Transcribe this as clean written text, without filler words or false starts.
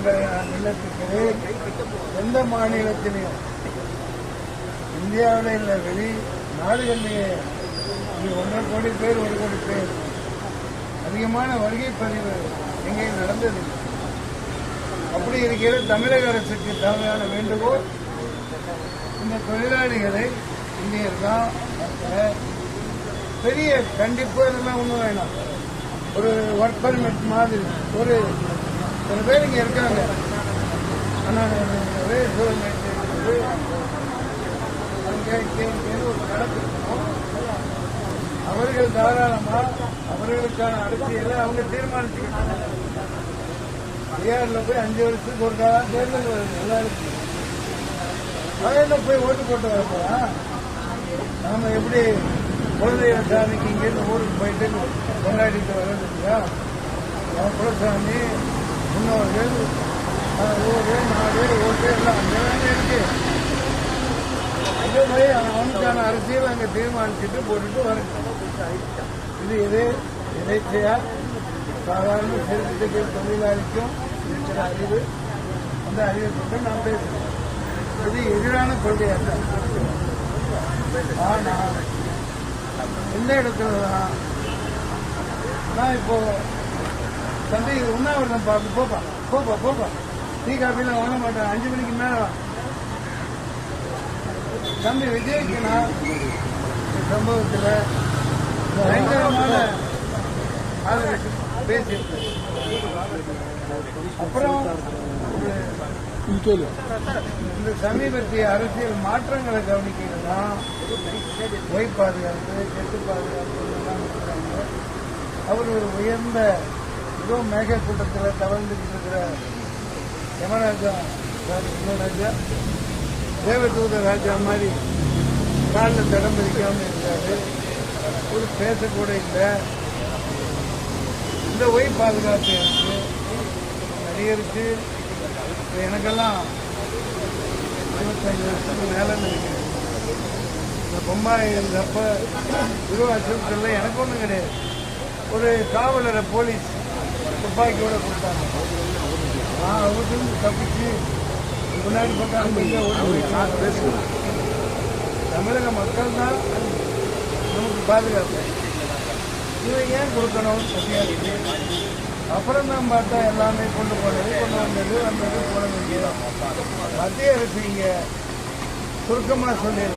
உங்களை நான் விண்ணப்பிக்கிறேன். எந்த மாநிலத்திலையும் இந்தியாவில் இல்லை, வெளி நாடுகளிலேயே 1.5 கோடி பேர் 1 கோடி பேர் அதிகமான வருகை பதிவு எங்கேயும் நடந்தது. அப்படி இருக்கிற தமிழக அரசுக்கு தேவையான வேண்டுகோள், இந்த தொழிலாளிகளை இந்தியர்கள் பெரிய கண்டிப்பு இதெல்லாம் ஒன்றும் வேணாம். ஒரு ஒர்க் பர்மிட் மாதிரி ஒரு சில பேர் இங்கே இருக்காங்க. ஆனால் ஒரு கணக்கு அவர்கள் தாராளமா அவர்களுக்கான அரசியலை அவங்க தீர்மானிச்சுக்கிட்டாங்க. பீகார்ல போய் 5 வருஷத்துக்கு ஒரு காலம் தேர்தல் வருது எல்லாருக்கும். அதையெல்லாம் போய் ஓட்டு போட்டு வரப்போறா? நாம எப்படி குழந்தைய சாமிக்கு இங்கேருந்து ஊருக்கு போயிட்டு கொண்டாடிட்டு வர்றது இல்லையா? குலசாமி முன்னோர்கள் ஊரு நாடு ஓட்டு எல்லாம் அங்கே இருக்கு. அதே மாதிரி அவனுக்கான அரசியல் அங்கே தீர்மானிச்சுட்டு போட்டுட்டு வரணும். இது இறைச்சையா சாதாரண செலுத்திட்டு தொழிலாளிக்கும் இருக்கிற அறிவு, அந்த அறிவை கொண்டு நாம் பேசுகிறோம். இது எதிரான கொள்கையாக. ஆனால் எந்த இடத்துலதான் நான் இப்போ தம்பி உண்ணாவிரதம் பார்க்க போப்பா டீ காஃபிலாம் வாங்க மாட்டேன், 5 மணிக்கு மேல தம்பி விஜய்க்கு நான் சம்பவத்தில் பயங்கரமான ஆதரவு பேசியிருக்கேன். அப்புறம் இந்த சமீபத்திய அரசியல் மாற்றங்களை கவனிக்கணும்னா ஒய் பாதுகாப்பு, கெட்டு பாதுகாப்பு எல்லாம் இருக்கிறாங்க. அவர் ஒரு உயர்ந்த ஏதோ மேக கூட்டத்தில் தவழ்ந்துட்டு இருக்கிற யமராஜா தேவதூத ராஜா மாதிரி காலில் தடம் பிடிக்காம இருக்காரு. ஒரு பேசக்கூட இல்லை. இந்த ஒய் பாதுகாப்பு இருக்கு நடிகருக்கு. எனக்கெல்லாம் 25 வருஷத்துக்கு மேலே நினைக்கிறேன். இந்த பொம்பாய் இருந்தப்ப அச்சுறுத்தல எனக்கு ஒன்றும் கிடையாது. ஒரு காவலரை போலீஸ் துப்பாக்கியோட கொடுத்தாங்க. நான் அவருக்கு தப்பிச்சு முன்னாடி பக்கம் பேசுகிறேன். தமிழக மக்கள் தான் நமக்கு பாதுகாப்பு. இவன் ஏன் கொடுக்கணும்? அப்புறம் தான் பார்த்தா எல்லாமே கொண்டு வந்தது போட வேண்டியது. மத்திய அரசு இங்கே சுருக்கமாக சொல்லி